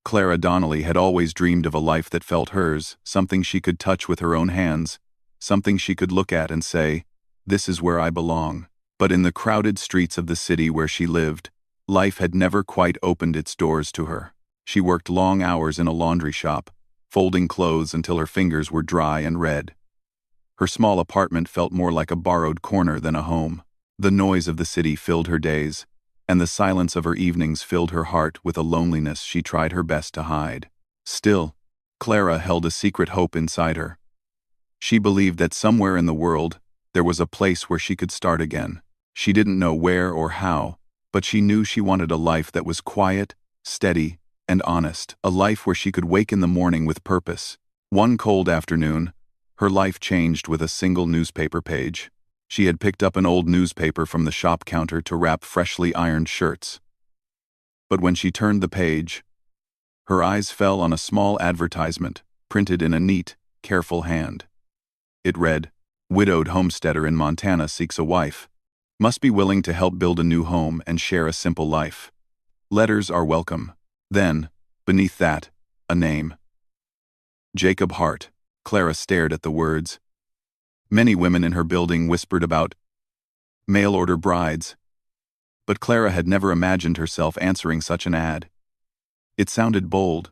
Clara Donnelly had always dreamed of a life that felt hers, something she could touch with her own hands, something she could look at and say, "This is where I belong." But in the crowded streets of the city where she lived, life had never quite opened its doors to her. She worked long hours in a laundry shop, folding clothes until her fingers were dry and red. Her small apartment felt more like a borrowed corner than a home. The noise of the city filled her days, and the silence of her evenings filled her heart with a loneliness she tried her best to hide. Still, Clara held a secret hope inside her. She believed that somewhere in the world, there was a place where she could start again. She didn't know where or how, but she knew she wanted a life that was quiet, steady, and honest, a life where she could wake in the morning with purpose. One cold afternoon, her life changed with a single newspaper page. She had picked up an old newspaper from the shop counter to wrap freshly ironed shirts. But when she turned the page, her eyes fell on a small advertisement, printed in a neat, careful hand. It read, "Widowed homesteader in Montana seeks a wife. Must be willing to help build a new home and share a simple life. Letters are welcome." Then, beneath that, a name. Jacob Hart. Clara stared at the words. Many women in her building whispered about mail-order brides, but Clara had never imagined herself answering such an ad. It sounded bold,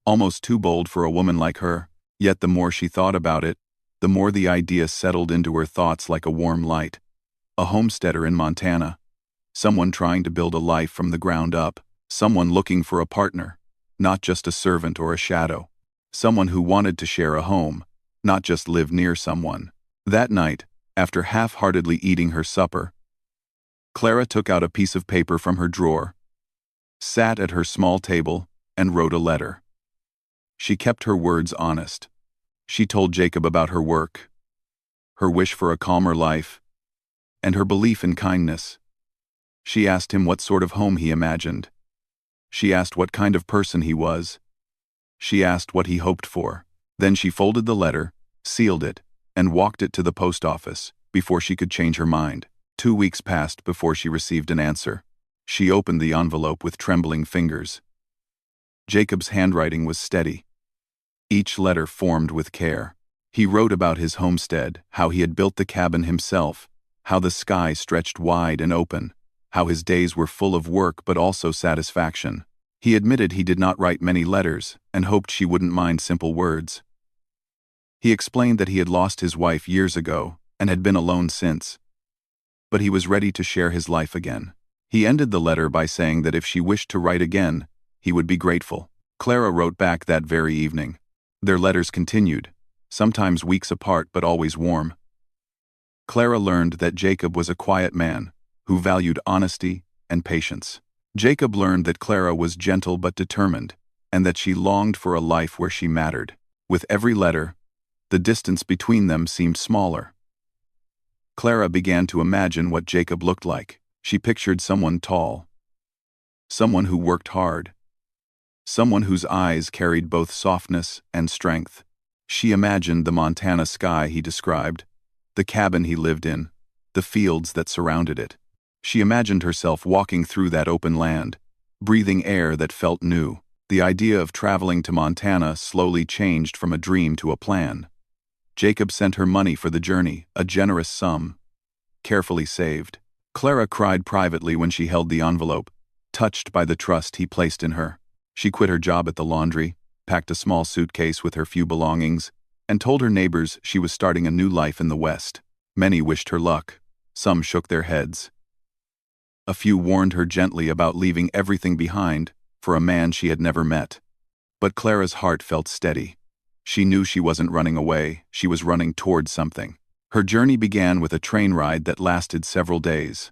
almost too bold for a woman like her, yet the more she thought about it, the more the idea settled into her thoughts like a warm light. A homesteader in Montana, someone trying to build a life from the ground up, someone looking for a partner, not just a servant or a shadow, someone who wanted to share a home, not just live near someone. That night, after half-heartedly eating her supper, Clara took out a piece of paper from her drawer, sat at her small table, and wrote a letter. She kept her words honest. She told Jacob about her work, her wish for a calmer life, and her belief in kindness. She asked him what sort of home he imagined. She asked what kind of person he was. She asked what he hoped for. Then she folded the letter, sealed it, and walked it to the post office before she could change her mind. 2 weeks passed before she received an answer. She opened the envelope with trembling fingers. Jacob's handwriting was steady. Each letter formed with care. He wrote about his homestead, how he had built the cabin himself, how the sky stretched wide and open, how his days were full of work but also satisfaction. He admitted he did not write many letters and hoped she wouldn't mind simple words. He explained that he had lost his wife years ago and had been alone since, but he was ready to share his life again. He ended the letter by saying that if she wished to write again, he would be grateful. Clara wrote back that very evening. Their letters continued, sometimes weeks apart but always warm. Clara learned that Jacob was a quiet man who valued honesty and patience. Jacob learned that Clara was gentle but determined, and that she longed for a life where she mattered. With every letter, the distance between them seemed smaller. Clara began to imagine what Jacob looked like. She pictured someone tall, someone who worked hard, someone whose eyes carried both softness and strength. She imagined the Montana sky he described, the cabin he lived in, the fields that surrounded it. She imagined herself walking through that open land, breathing air that felt new. The idea of traveling to Montana slowly changed from a dream to a plan. Jacob sent her money for the journey, a generous sum, carefully saved. Clara cried privately when she held the envelope, touched by the trust he placed in her. She quit her job at the laundry, packed a small suitcase with her few belongings, and told her neighbors she was starting a new life in the West. Many wished her luck. Some shook their heads. A few warned her gently about leaving everything behind for a man she had never met. But Clara's heart felt steady. She knew she wasn't running away, she was running toward something. Her journey began with a train ride that lasted several days.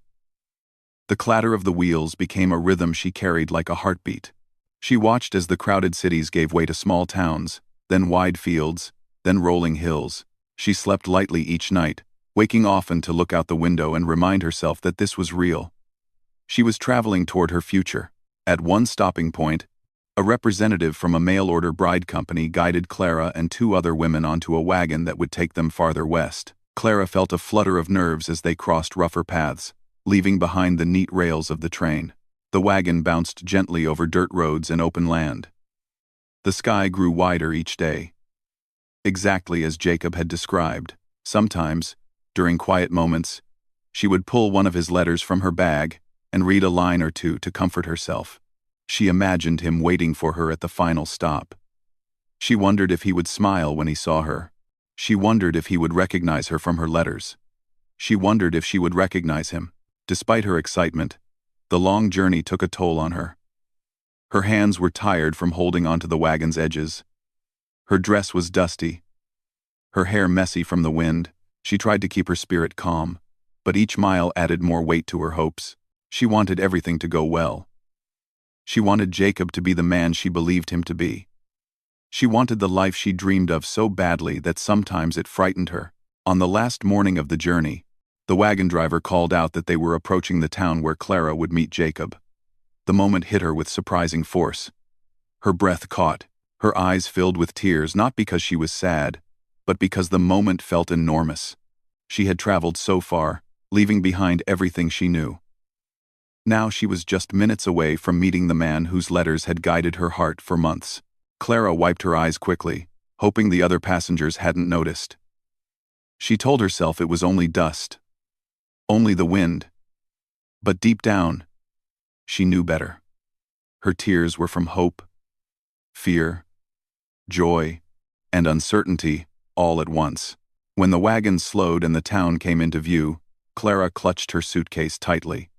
The clatter of the wheels became a rhythm she carried like a heartbeat. She watched as the crowded cities gave way to small towns, then wide fields, then rolling hills. She slept lightly each night, waking often to look out the window and remind herself that this was real. She was traveling toward her future. At one stopping point, a representative from a mail-order bride company guided Clara and 2 other women onto a wagon that would take them farther west. Clara felt a flutter of nerves as they crossed rougher paths, leaving behind the neat rails of the train. The wagon bounced gently over dirt roads and open land. The sky grew wider each day, exactly as Jacob had described. Sometimes, during quiet moments, she would pull one of his letters from her bag and read a line or two to comfort herself. She imagined him waiting for her at the final stop. She wondered if he would smile when he saw her. She wondered if he would recognize her from her letters. She wondered if she would recognize him. Despite her excitement, the long journey took a toll on her. Her hands were tired from holding onto the wagon's edges. Her dress was dusty, her hair messy from the wind. She tried to keep her spirit calm, but each mile added more weight to her hopes. She wanted everything to go well. She wanted Jacob to be the man she believed him to be. She wanted the life she dreamed of so badly that sometimes it frightened her. On the last morning of the journey, the wagon driver called out that they were approaching the town where Clara would meet Jacob. The moment hit her with surprising force. Her breath caught, her eyes filled with tears, not because she was sad, but because the moment felt enormous. She had traveled so far, leaving behind everything she knew. Now she was just minutes away from meeting the man whose letters had guided her heart for months. Clara wiped her eyes quickly, hoping the other passengers hadn't noticed. She told herself it was only dust, only the wind. But deep down, she knew better. Her tears were from hope, fear, joy, and uncertainty, all at once. When the wagon slowed and the town came into view, Clara clutched her suitcase tightly.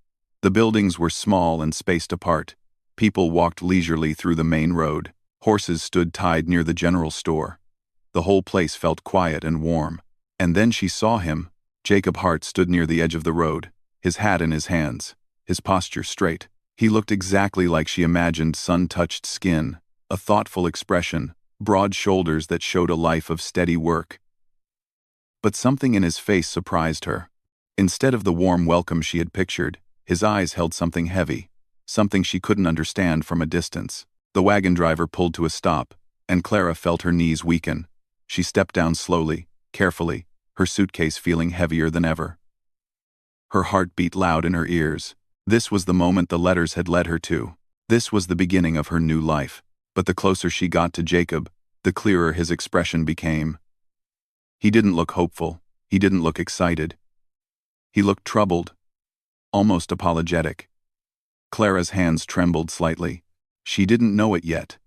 The buildings were small and spaced apart. People walked leisurely through the main road. Horses stood tied near the general store. The whole place felt quiet and warm. And then she saw him. Jacob Hart stood near the edge of the road, his hat in his hands, his posture straight. He looked exactly like she imagined: sun-touched skin, a thoughtful expression, broad shoulders that showed a life of steady work. But something in his face surprised her. Instead of the warm welcome she had pictured, his eyes held something heavy, something she couldn't understand from a distance. The wagon driver pulled to a stop, and Clara felt her knees weaken. She stepped down slowly, carefully, her suitcase feeling heavier than ever. Her heart beat loud in her ears. This was the moment the letters had led her to. This was the beginning of her new life. But the closer she got to Jacob, the clearer his expression became. He didn't look hopeful. He didn't look excited. He looked troubled, almost apologetic. Clara's hands trembled slightly. She didn't know it yet,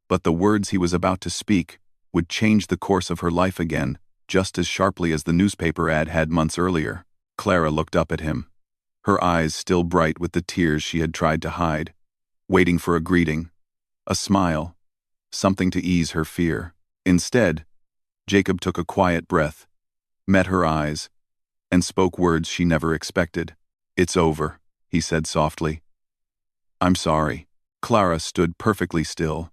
but the words he was about to speak would change the course of her life again, just as sharply as the newspaper ad had months earlier. Clara looked up at him, her eyes still bright with the tears she had tried to hide, waiting for a greeting, a smile, something to ease her fear. Instead, Jacob took a quiet breath, met her eyes, and spoke words she never expected. "It's over," he said softly. "I'm sorry." Clara stood perfectly still,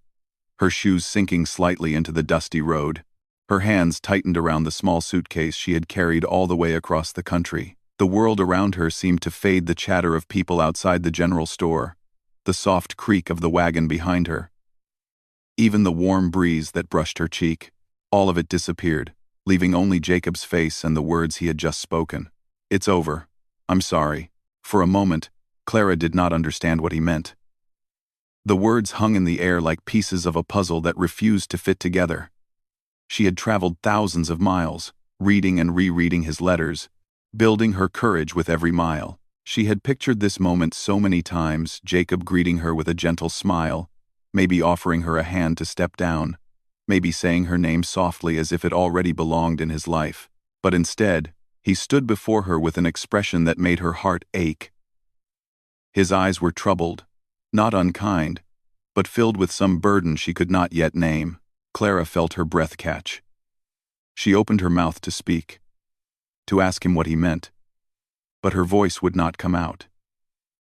her shoes sinking slightly into the dusty road. Her hands tightened around the small suitcase she had carried all the way across the country. The world around her seemed to fade. The chatter of people outside the general store, the soft creak of the wagon behind her, even the warm breeze that brushed her cheek, all of it disappeared, leaving only Jacob's face and the words he had just spoken. "It's over. I'm sorry." For a moment, Clara did not understand what he meant. The words hung in the air like pieces of a puzzle that refused to fit together. She had traveled thousands of miles, reading and rereading his letters, building her courage with every mile. She had pictured this moment so many times: Jacob greeting her with a gentle smile, maybe offering her a hand to step down, maybe saying her name softly as if it already belonged in his life. But instead, he stood before her with an expression that made her heart ache. His eyes were troubled, not unkind, but filled with some burden she could not yet name. Clara felt her breath catch. She opened her mouth to speak, to ask him what he meant, but her voice would not come out.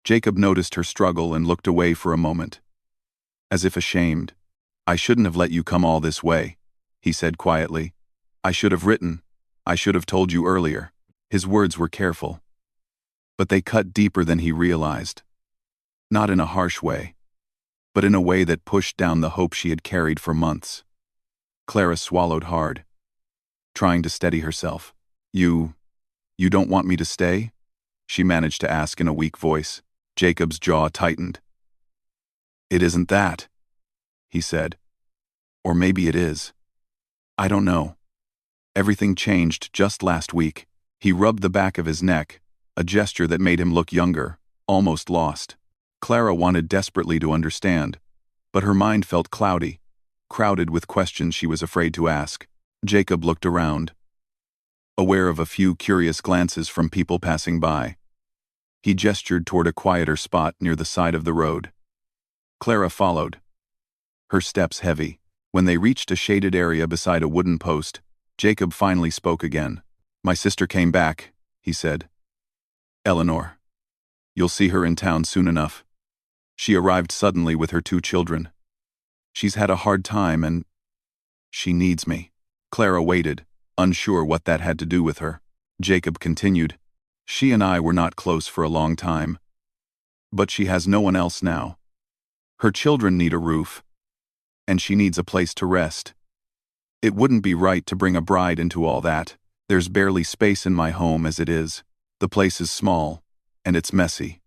Jacob noticed her struggle and looked away for a moment, as if ashamed. "I shouldn't have let you come all this way," he said quietly. "I should have written. I should have told you earlier." His words were careful, but they cut deeper than he realized. Not in a harsh way, but in a way that pushed down the hope she had carried for months. Clara swallowed hard, trying to steady herself. You don't want me to stay?" she managed to ask in a weak voice. Jacob's jaw tightened. "It isn't that," he said. "Or maybe it is. I don't know. Everything changed just last week." He rubbed the back of his neck, a gesture that made him look younger, almost lost. Clara wanted desperately to understand, but her mind felt cloudy, crowded with questions she was afraid to ask. Jacob looked around, aware of a few curious glances from people passing by. He gestured toward a quieter spot near the side of the road. Clara followed, her steps heavy. When they reached a shaded area beside a wooden post, Jacob finally spoke again. "My sister came back," he said. "Eleanor. You'll see her in town soon enough. She arrived suddenly with her 2 children. She's had a hard time and she needs me." Clara waited, unsure what that had to do with her. Jacob continued, "She and I were not close for a long time. But she has no one else now. Her children need a roof, and she needs a place to rest. It wouldn't be right to bring a bride into all that. There's barely space in my home as it is. The place is small, and it's messy.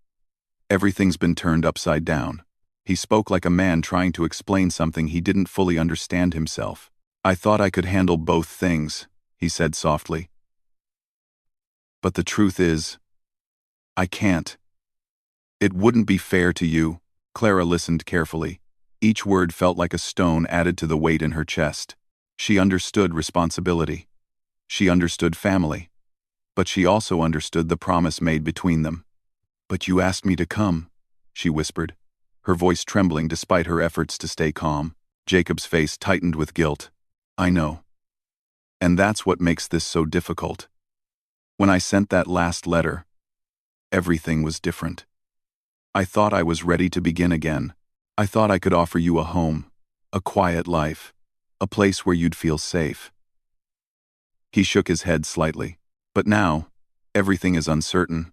Everything's been turned upside down." He spoke like a man trying to explain something he didn't fully understand himself. "I thought I could handle both things," he said softly. "But the truth is, I can't. It wouldn't be fair to you." Clara listened carefully. Each word felt like a stone added to the weight in her chest. She understood responsibility. She understood family. But she also understood the promise made between them. "But you asked me to come," she whispered, her voice trembling despite her efforts to stay calm. Jacob's face tightened with guilt. "I know. And that's what makes this so difficult. When I sent that last letter, everything was different. I thought I was ready to begin again. I thought I could offer you a home, a quiet life, a place where you'd feel safe." He shook his head slightly. "But now, everything is uncertain.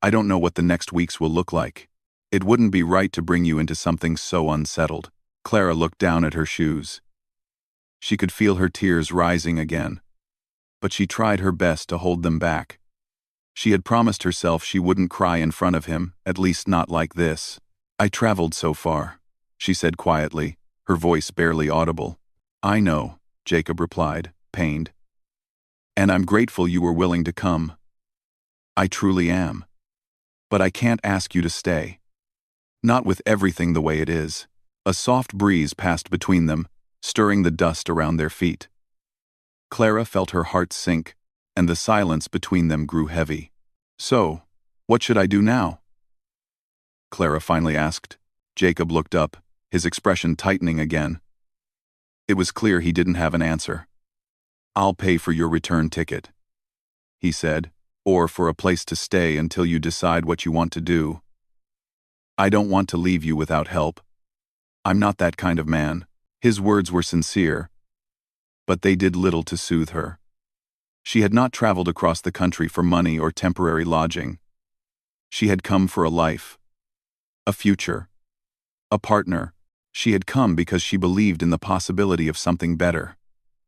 I don't know what the next weeks will look like. It wouldn't be right to bring you into something so unsettled." Clara looked down at her shoes. She could feel her tears rising again, but she tried her best to hold them back. She had promised herself she wouldn't cry in front of him, at least not like this. "I traveled so far," she said quietly, her voice barely audible. "I know," Jacob replied, pained. "And I'm grateful you were willing to come. I truly am. But I can't ask you to stay. Not with everything the way it is." A soft breeze passed between them, stirring the dust around their feet. Clara felt her heart sink, and the silence between them grew heavy. "So, what should I do now?" Clara finally asked. Jacob looked up, his expression tightening again. It was clear he didn't have an answer. "I'll pay for your return ticket," he said, "or for a place to stay until you decide what you want to do. I don't want to leave you without help. I'm not that kind of man." His words were sincere, but they did little to soothe her. She had not traveled across the country for money or temporary lodging. She had come for a life, a future, a partner. She had come because she believed in the possibility of something better.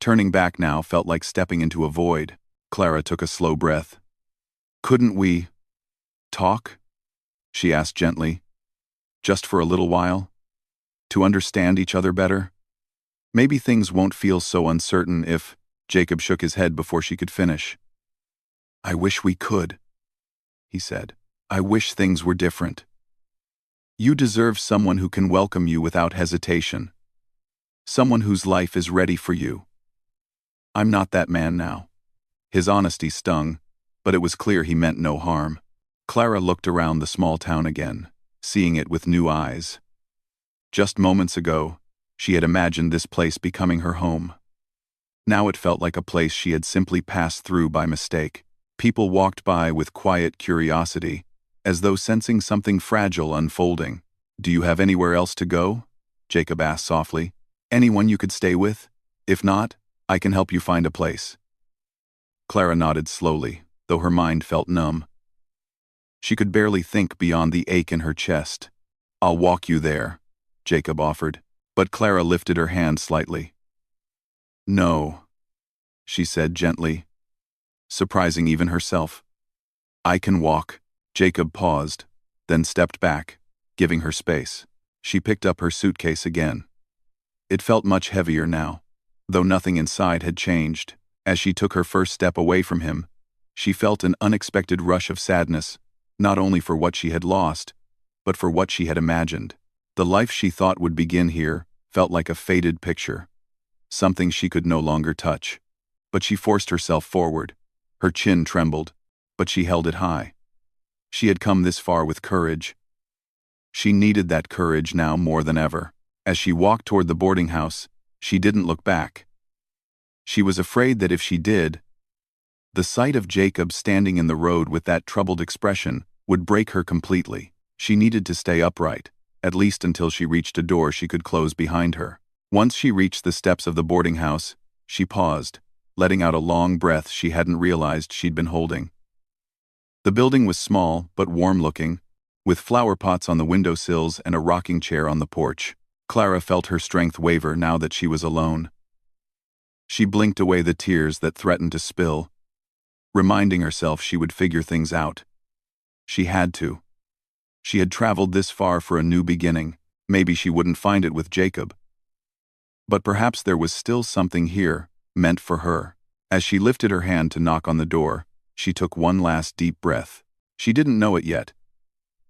Turning back now felt like stepping into a void. Clara took a slow breath. "Couldn't we talk?" she asked gently. "Just for a little while? To understand each other better? Maybe things won't feel so uncertain if—" Jacob shook his head before she could finish. "I wish we could," he said. "I wish things were different. You deserve someone who can welcome you without hesitation. Someone whose life is ready for you. I'm not that man now." His honesty stung, but it was clear he meant no harm. Clara looked around the small town again, seeing it with new eyes. Just moments ago, she had imagined this place becoming her home. Now it felt like a place she had simply passed through by mistake. People walked by with quiet curiosity, as though sensing something fragile unfolding. "Do you have anywhere else to go?" Jacob asked softly. "Anyone you could stay with? If not, I can help you find a place." Clara nodded slowly, though her mind felt numb. She could barely think beyond the ache in her chest. "I'll walk you there," Jacob offered, but Clara lifted her hand slightly. "No," she said gently, surprising even herself. "I can walk." Jacob paused, then stepped back, giving her space. She picked up her suitcase again. It felt much heavier now, though nothing inside had changed. As she took her first step away from him, she felt an unexpected rush of sadness, not only for what she had lost, but for what she had imagined. The life she thought would begin here felt like a faded picture, something she could no longer touch. But she forced herself forward. Her chin trembled, but she held it high. She had come this far with courage. She needed that courage now more than ever. As she walked toward the boarding house, she didn't look back. She was afraid that if she did, the sight of Jacob standing in the road with that troubled expression would break her completely. She needed to stay upright, at least until she reached a door she could close behind her. Once she reached the steps of the boarding house, she paused, letting out a long breath she hadn't realized she'd been holding. The building was small but warm-looking, with flower pots on the windowsills and a rocking chair on the porch. Clara felt her strength waver now that she was alone. She blinked away the tears that threatened to spill, reminding herself she would figure things out. She had to. She had traveled this far for a new beginning. Maybe she wouldn't find it with Jacob. But perhaps there was still something here, meant for her. As she lifted her hand to knock on the door, she took one last deep breath. She didn't know it yet,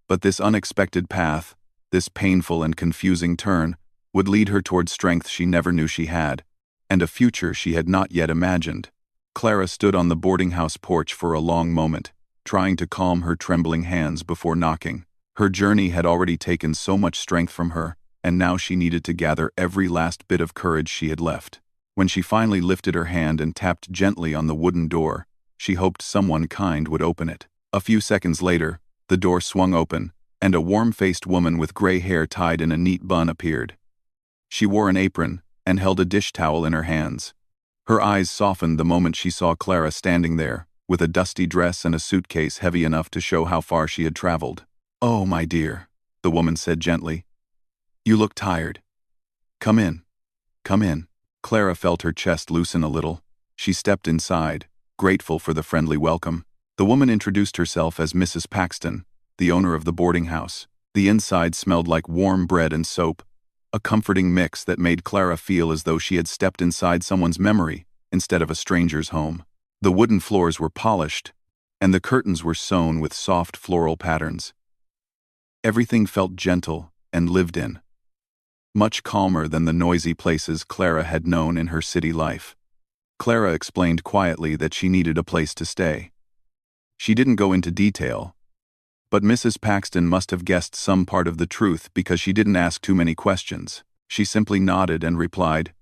but this unexpected path, this painful and confusing turn, would lead her toward strength she never knew she had, and a future she had not yet imagined. Clara stood on the boarding house porch for a long moment, trying to calm her trembling hands before knocking. Her journey had already taken so much strength from her, and now she needed to gather every last bit of courage she had left. When she finally lifted her hand and tapped gently on the wooden door, she hoped someone kind would open it. A few seconds later, the door swung open, and a warm-faced woman with gray hair tied in a neat bun appeared. She wore an apron and held a dish towel in her hands. Her eyes softened the moment she saw Clara standing there, with a dusty dress and a suitcase heavy enough to show how far she had traveled. "Oh, my dear," the woman said gently. "You look tired. Come in. Come in." Clara felt her chest loosen a little. She stepped inside, grateful for the friendly welcome. The woman introduced herself as Mrs. Paxton, the owner of the boarding house. The inside smelled like warm bread and soap, a comforting mix that made Clara feel as though she had stepped inside someone's memory instead of a stranger's home. The wooden floors were polished, and the curtains were sewn with soft floral patterns. Everything felt gentle and lived in, much calmer than the noisy places Clara had known in her city life. Clara explained quietly that she needed a place to stay. She didn't go into detail, but Mrs. Paxton must have guessed some part of the truth because she didn't ask too many questions. She simply nodded and replied,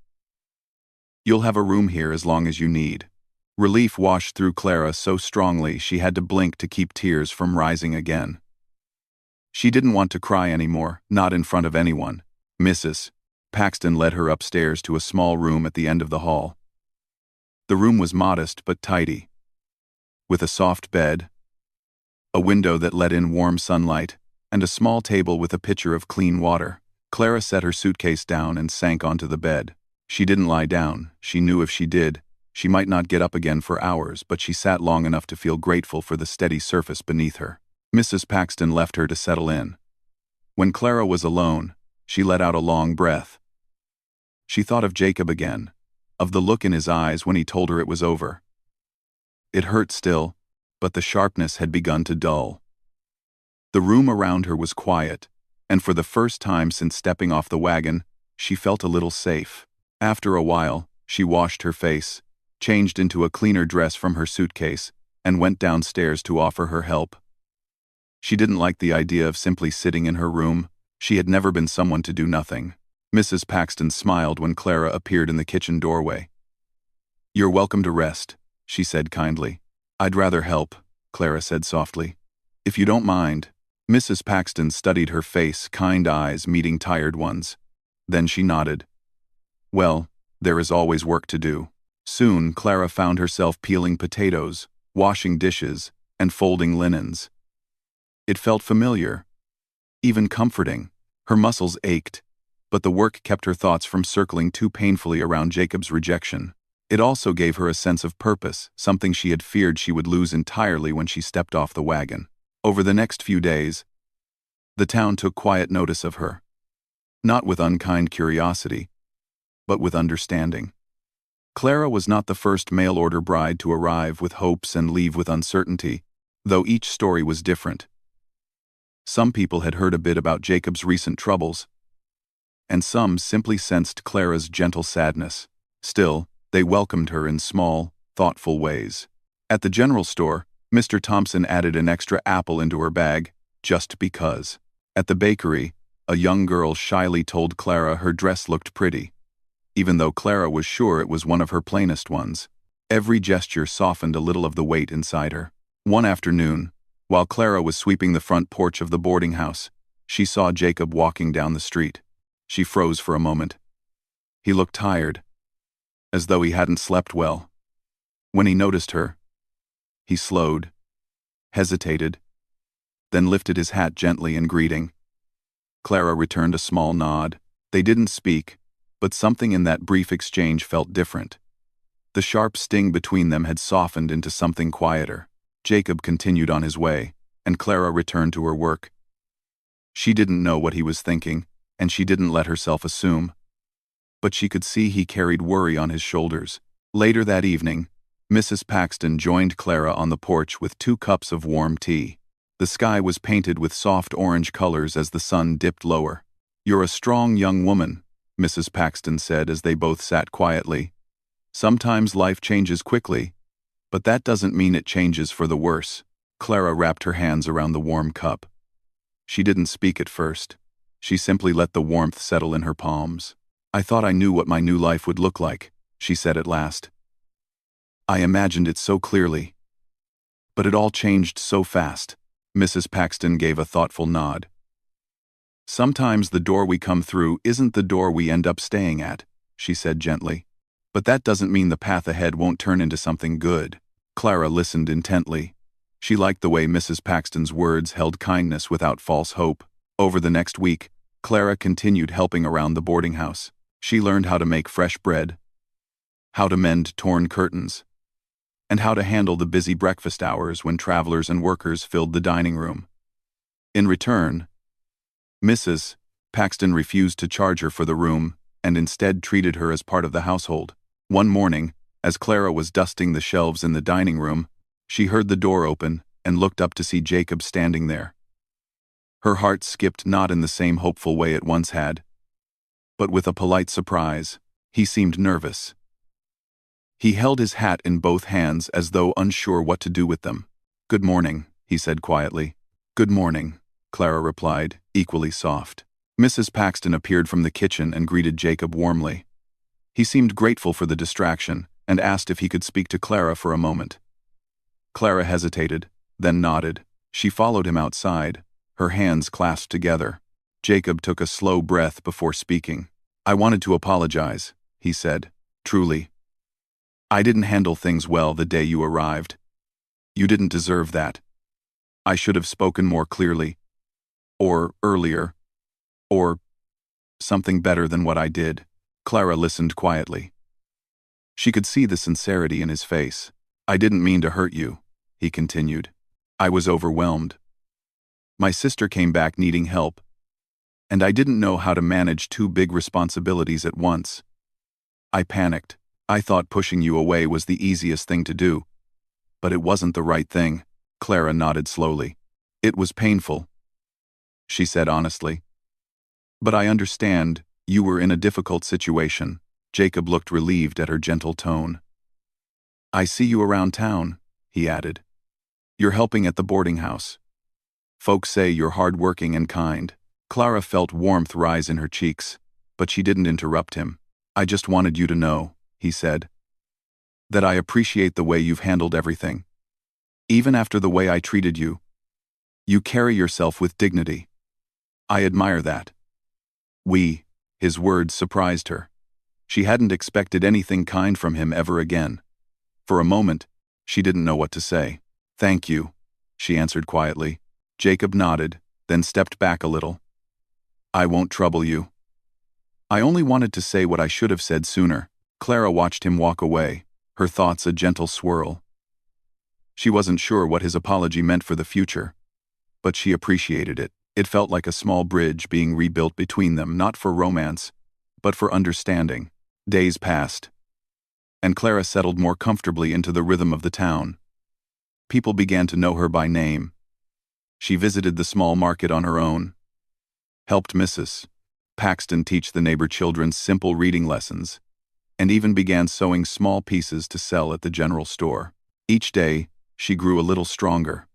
"You'll have a room here as long as you need." Relief washed through Clara so strongly she had to blink to keep tears from rising again. She didn't want to cry anymore, not in front of anyone. Mrs. Paxton led her upstairs to a small room at the end of the hall. The room was modest but tidy, with a soft bed, a window that let in warm sunlight, and a small table with a pitcher of clean water. Clara set her suitcase down and sank onto the bed. She didn't lie down. She knew if she did, she might not get up again for hours, but she sat long enough to feel grateful for the steady surface beneath her. Mrs. Paxton left her to settle in. When Clara was alone, she let out a long breath. She thought of Jacob again, of the look in his eyes when he told her it was over. It hurt still, but the sharpness had begun to dull. The room around her was quiet, and for the first time since stepping off the wagon, she felt a little safe. After a while, she washed her face, changed into a cleaner dress from her suitcase, and went downstairs to offer her help. She didn't like the idea of simply sitting in her room. She had never been someone to do nothing. Mrs. Paxton smiled when Clara appeared in the kitchen doorway. "You're welcome to rest," she said kindly. "I'd rather help," Clara said softly. "If you don't mind." Mrs. Paxton studied her face, kind eyes meeting tired ones. Then she nodded. "Well, there is always work to do." Soon, Clara found herself peeling potatoes, washing dishes, and folding linens. It felt familiar, even comforting. Her muscles ached, but the work kept her thoughts from circling too painfully around Jacob's rejection. It also gave her a sense of purpose, something she had feared she would lose entirely when she stepped off the wagon. Over the next few days, The town took quiet notice of her, not with unkind curiosity, but with understanding. Clara was not the first mail-order bride to arrive with hopes and leave with uncertainty, though each story was different. Some people had heard a bit about Jacob's recent troubles, and some simply sensed Clara's gentle sadness. Still, they welcomed her in small, thoughtful ways. At the general store, Mr. Thompson added an extra apple into her bag, just because. At the bakery, a young girl shyly told Clara her dress looked pretty, even though Clara was sure it was one of her plainest ones. Every gesture softened a little of the weight inside her. One afternoon, while Clara was sweeping the front porch of the boarding house, she saw Jacob walking down the street. She froze for a moment. He looked tired, as though he hadn't slept well. When he noticed her, he slowed, hesitated, then lifted his hat gently in greeting. Clara returned a small nod. They didn't speak, but something in that brief exchange felt different. The sharp sting between them had softened into something quieter. Jacob continued on his way, and Clara returned to her work. She didn't know what he was thinking, and she didn't let herself assume. But she could see he carried worry on his shoulders. Later that evening, Mrs. Paxton joined Clara on the porch with 2 cups of warm tea. The sky was painted with soft orange colors as the sun dipped lower. "You're a strong young woman," Mrs. Paxton said as they both sat quietly. "Sometimes life changes quickly, but that doesn't mean it changes for the worse." Clara wrapped her hands around the warm cup. She didn't speak at first. She simply let the warmth settle in her palms. "I thought I knew what my new life would look like," she said at last. "I imagined it so clearly. But it all changed so fast." Mrs. Paxton gave a thoughtful nod. "Sometimes the door we come through isn't the door we end up staying at," she said gently. "But that doesn't mean the path ahead won't turn into something good." Clara listened intently. She liked the way Mrs. Paxton's words held kindness without false hope. Over the next week, Clara continued helping around the boarding house. She learned how to make fresh bread, how to mend torn curtains, and how to handle the busy breakfast hours when travelers and workers filled the dining room. In return, Mrs. Paxton refused to charge her for the room and instead treated her as part of the household. One morning, as Clara was dusting the shelves in the dining room, she heard the door open and looked up to see Jacob standing there. Her heart skipped, not in the same hopeful way it once had, but with a polite surprise. He seemed nervous. He held his hat in both hands as though unsure what to do with them. "Good morning," he said quietly. "Good morning," Clara replied, equally soft. Mrs. Paxton appeared from the kitchen and greeted Jacob warmly. He seemed grateful for the distraction and asked if he could speak to Clara for a moment. Clara hesitated, then nodded. She followed him outside, her hands clasped together. Jacob took a slow breath before speaking. "I wanted to apologize," he said. "Truly. I didn't handle things well the day you arrived. You didn't deserve that. I should have spoken more clearly, or earlier, or something better than what I did." Clara listened quietly. She could see the sincerity in his face. "I didn't mean to hurt you," he continued. "I was overwhelmed. My sister came back needing help, and I didn't know how to manage 2 big responsibilities at once. I panicked. I thought pushing you away was the easiest thing to do, but it wasn't the right thing." Clara nodded slowly. "It was painful," she said honestly. "But I understand, you were in a difficult situation." Jacob looked relieved at her gentle tone. "I see you around town," he added. "You're helping at the boarding house. Folks say you're hardworking and kind." Clara felt warmth rise in her cheeks, but she didn't interrupt him. "I just wanted you to know," he said, "that I appreciate the way you've handled everything. Even after the way I treated you, you carry yourself with dignity. I admire that." His words surprised her. She hadn't expected anything kind from him ever again. For a moment, she didn't know what to say. "Thank you," she answered quietly. Jacob nodded, then stepped back a little. "I won't trouble you. I only wanted to say what I should have said sooner." Clara watched him walk away, her thoughts a gentle swirl. She wasn't sure what his apology meant for the future, but she appreciated it. It felt like a small bridge being rebuilt between them, not for romance, but for understanding. Days passed, and Clara settled more comfortably into the rhythm of the town. People began to know her by name. She visited the small market on her own, helped Mrs. Paxton teach the neighbor children simple reading lessons, and even began sewing small pieces to sell at the general store. Each day, she grew a little stronger,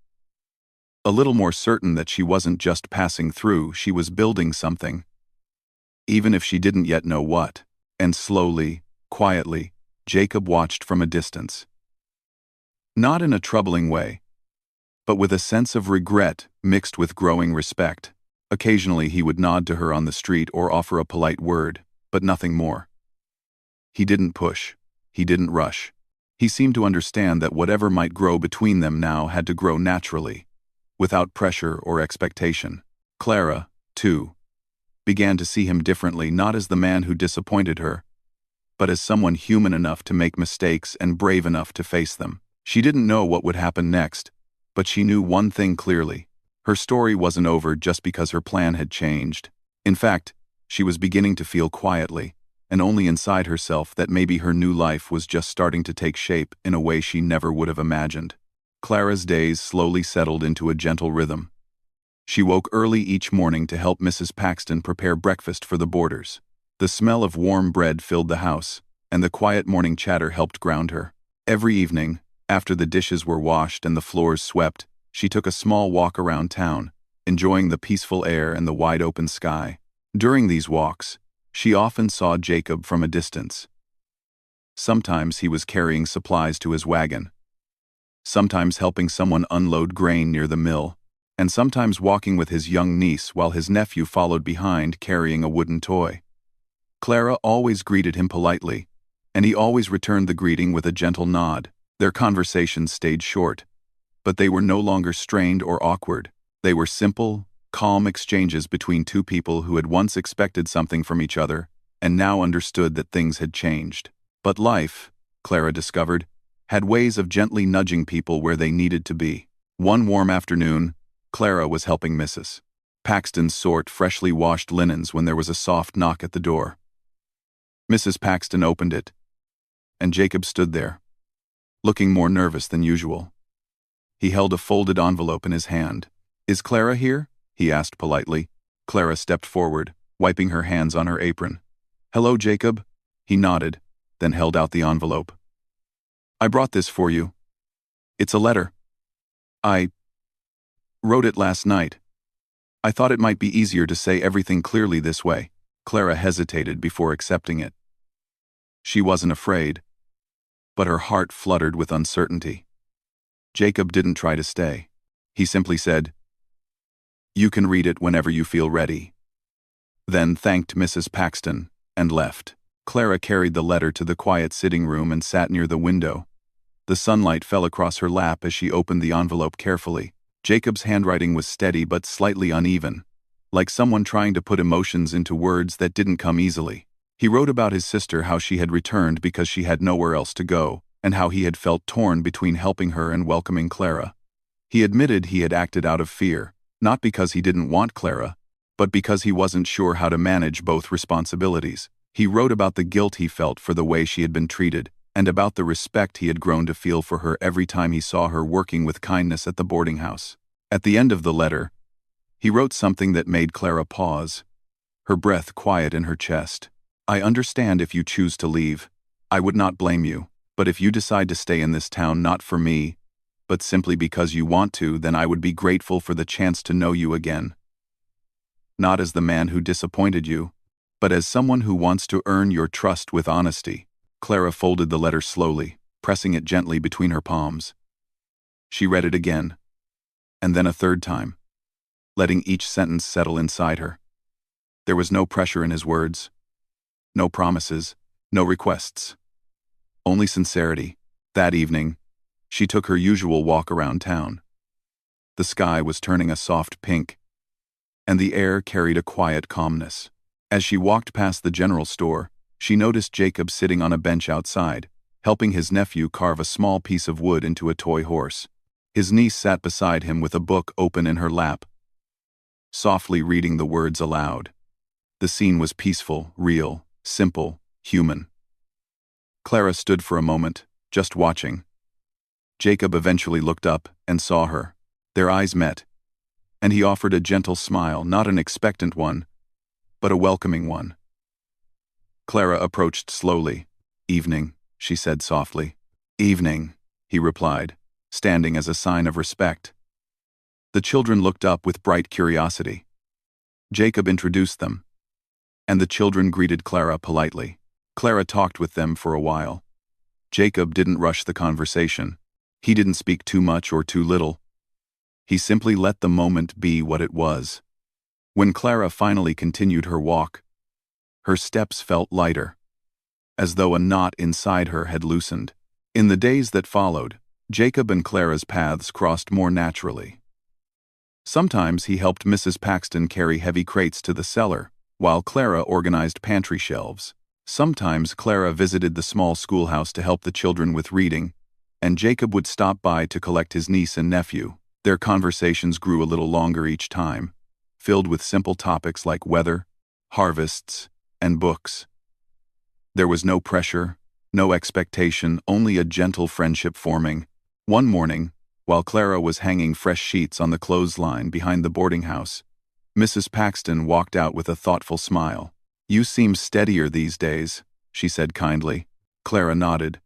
a little more certain that she wasn't just passing through, she was building something, even if she didn't yet know what. And slowly, quietly, Jacob watched from a distance. Not in a troubling way, but with a sense of regret mixed with growing respect. Occasionally he would nod to her on the street or offer a polite word, but nothing more. He didn't push. He didn't rush. He seemed to understand that whatever might grow between them now had to grow naturally, without pressure or expectation. Clara, too, began to see him differently, not as the man who disappointed her, but as someone human enough to make mistakes and brave enough to face them. She didn't know what would happen next, but she knew one thing clearly. Her story wasn't over just because her plan had changed. In fact, she was beginning to feel quietly, and only inside herself, that maybe her new life was just starting to take shape in a way she never would have imagined. Clara's days slowly settled into a gentle rhythm. She woke early each morning to help Mrs. Paxton prepare breakfast for the boarders. The smell of warm bread filled the house, and the quiet morning chatter helped ground her. Every evening, after the dishes were washed and the floors swept, she took a small walk around town, enjoying the peaceful air and the wide-open sky. During these walks, she often saw Jacob from a distance. Sometimes he was carrying supplies to his wagon, sometimes helping someone unload grain near the mill, and sometimes walking with his young niece while his nephew followed behind carrying a wooden toy. Clara always greeted him politely, and he always returned the greeting with a gentle nod. Their conversations stayed short, but they were no longer strained or awkward. They were simple, calm exchanges between two people who had once expected something from each other and now understood that things had changed. But life, Clara discovered, had ways of gently nudging people where they needed to be. One warm afternoon, Clara was helping Mrs. Paxton sort freshly washed linens when there was a soft knock at the door. Mrs. Paxton opened it, and Jacob stood there, looking more nervous than usual. He held a folded envelope in his hand. "Is Clara here?" he asked politely. Clara stepped forward, wiping her hands on her apron. "Hello, Jacob." He nodded, then held out the envelope. "I brought this for you. It's a letter. I wrote it last night. I thought it might be easier to say everything clearly this way." Clara hesitated before accepting it. She wasn't afraid, but her heart fluttered with uncertainty. Jacob didn't try to stay. He simply said, "You can read it whenever you feel ready," then thanked Mrs. Paxton and left. Clara carried the letter to the quiet sitting room and sat near the window. The sunlight fell across her lap as she opened the envelope carefully. Jacob's handwriting was steady but slightly uneven, like someone trying to put emotions into words that didn't come easily. He wrote about his sister, how she had returned because she had nowhere else to go, and how he had felt torn between helping her and welcoming Clara. He admitted he had acted out of fear, not because he didn't want Clara, but because he wasn't sure how to manage both responsibilities. He wrote about the guilt he felt for the way she had been treated, and about the respect he had grown to feel for her every time he saw her working with kindness at the boarding house. At the end of the letter, he wrote something that made Clara pause, her breath quiet in her chest. "I understand if you choose to leave. I would not blame you. But if you decide to stay in this town not for me, but simply because you want to, then I would be grateful for the chance to know you again. Not as the man who disappointed you, but as someone who wants to earn your trust with honesty." Clara folded the letter slowly, pressing it gently between her palms. She read it again, and then a third time, letting each sentence settle inside her. There was no pressure in his words, no promises, no requests. Only sincerity. That evening, she took her usual walk around town. The sky was turning a soft pink, and the air carried a quiet calmness. As she walked past the general store, she noticed Jacob sitting on a bench outside, helping his nephew carve a small piece of wood into a toy horse. His niece sat beside him with a book open in her lap. softly reading the words aloud. The scene was peaceful, real, simple, human. Clara stood for a moment, just watching. Jacob eventually looked up and saw her. Their eyes met, and he offered a gentle smile, not an expectant one, but a welcoming one. Clara approached slowly. "Evening," she said softly. "Evening," he replied, standing as a sign of respect. The children looked up with bright curiosity. Jacob introduced them, and the children greeted Clara politely. Clara talked with them for a while. Jacob didn't rush the conversation. He didn't speak too much or too little. He simply let the moment be what it was. When Clara finally continued her walk, her steps felt lighter, as though a knot inside her had loosened. In the days that followed, Jacob and Clara's paths crossed more naturally. Sometimes he helped Mrs. Paxton carry heavy crates to the cellar, while Clara organized pantry shelves. Sometimes Clara visited the small schoolhouse to help the children with reading, and Jacob would stop by to collect his niece and nephew. Their conversations grew a little longer each time, filled with simple topics like weather, harvests, and books. There was no pressure, no expectation, only a gentle friendship forming. One morning, while Clara was hanging fresh sheets on the clothesline behind the boarding house, Mrs. Paxton walked out with a thoughtful smile. "You seem steadier these days," she said kindly. Clara nodded.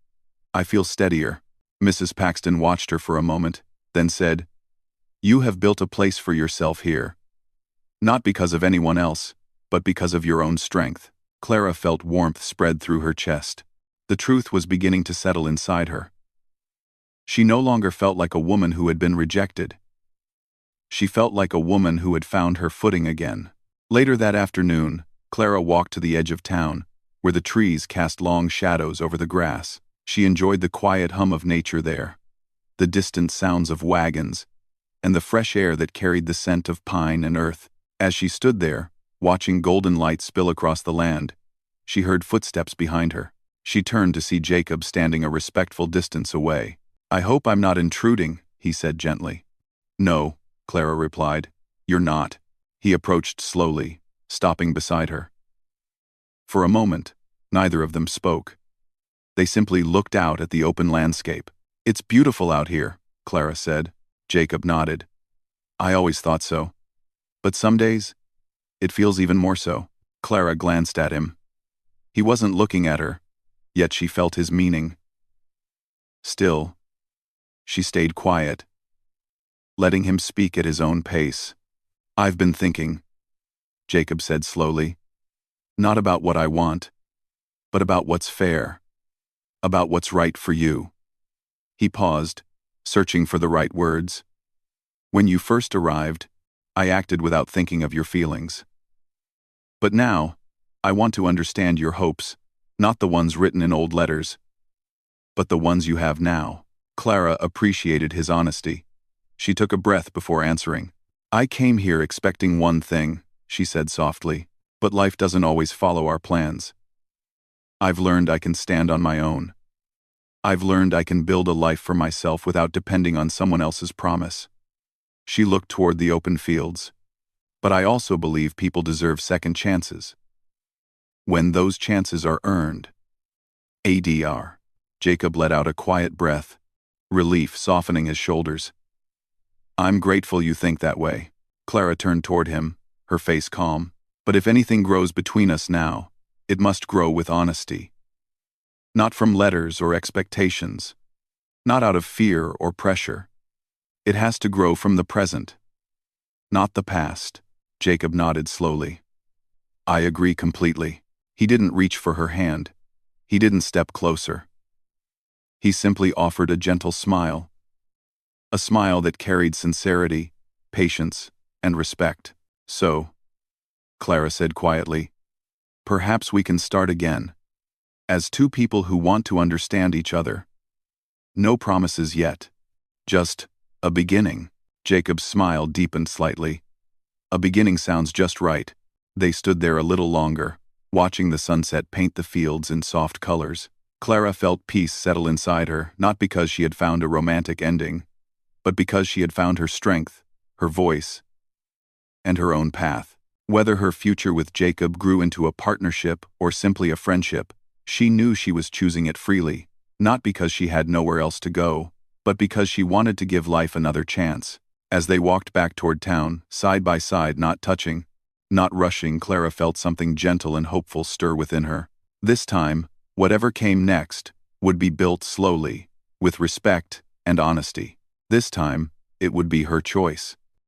"I feel steadier." Mrs. Paxton watched her for a moment, then said, "You have built a place for yourself here. Not because of anyone else, but because of your own strength." Clara felt warmth spread through her chest. The truth was beginning to settle inside her. She no longer felt like a woman who had been rejected. She felt like a woman who had found her footing again. Later that afternoon, Clara walked to the edge of town, where the trees cast long shadows over the grass. She enjoyed the quiet hum of nature there, the distant sounds of wagons, and the fresh air that carried the scent of pine and earth. As she stood there, watching golden light spill across the land, she heard footsteps behind her. She turned to see Jacob standing a respectful distance away. "I hope I'm not intruding," he said gently. "No," Clara replied. "You're not." He approached slowly, stopping beside her. For a moment, neither of them spoke. They simply looked out at the open landscape. "It's beautiful out here," Clara said. Jacob nodded. "I always thought so. But some days, it feels even more so." Clara glanced at him. He wasn't looking at her, yet she felt his meaning. Still, she stayed quiet, letting him speak at his own pace. "I've been thinking," Jacob said slowly. "Not about what I want, but about what's fair. About what's right for you." He paused, searching for the right words. "When you first arrived, I acted without thinking of your feelings. But now, I want to understand your hopes, not the ones written in old letters, but the ones you have now." Clara appreciated his honesty. She took a breath before answering. "I came here expecting one thing," she said softly, "but life doesn't always follow our plans. I've learned I can stand on my own. I've learned I can build a life for myself without depending on someone else's promise." She looked toward the open fields. "But I also believe people deserve second chances. When those chances are earned." ADR. Jacob let out a quiet breath, relief softening his shoulders. "I'm grateful you think that way." Clara turned toward him, her face calm. "But if anything grows between us now, it must grow with honesty. Not from letters or expectations. Not out of fear or pressure. It has to grow from the present, not the past." Jacob nodded slowly. "I agree completely." He didn't reach for her hand. He didn't step closer. He simply offered a gentle smile. A smile that carried sincerity, patience, and respect. "So," Clara said quietly, "perhaps we can start again, as two people who want to understand each other. No promises yet. Just a beginning." Jacob's smile deepened slightly. "A beginning sounds just right." They stood there a little longer, watching the sunset paint the fields in soft colors. Clara felt peace settle inside her, not because she had found a romantic ending, but because she had found her strength, her voice, and her own path. Whether her future with Jacob grew into a partnership or simply a friendship, she knew she was choosing it freely, not because she had nowhere else to go, but because she wanted to give life another chance. As they walked back toward town, side by side, not touching, not rushing, Clara felt something gentle and hopeful stir within her. This time, whatever came next, would be built slowly, with respect and honesty. This time, it would be her choice.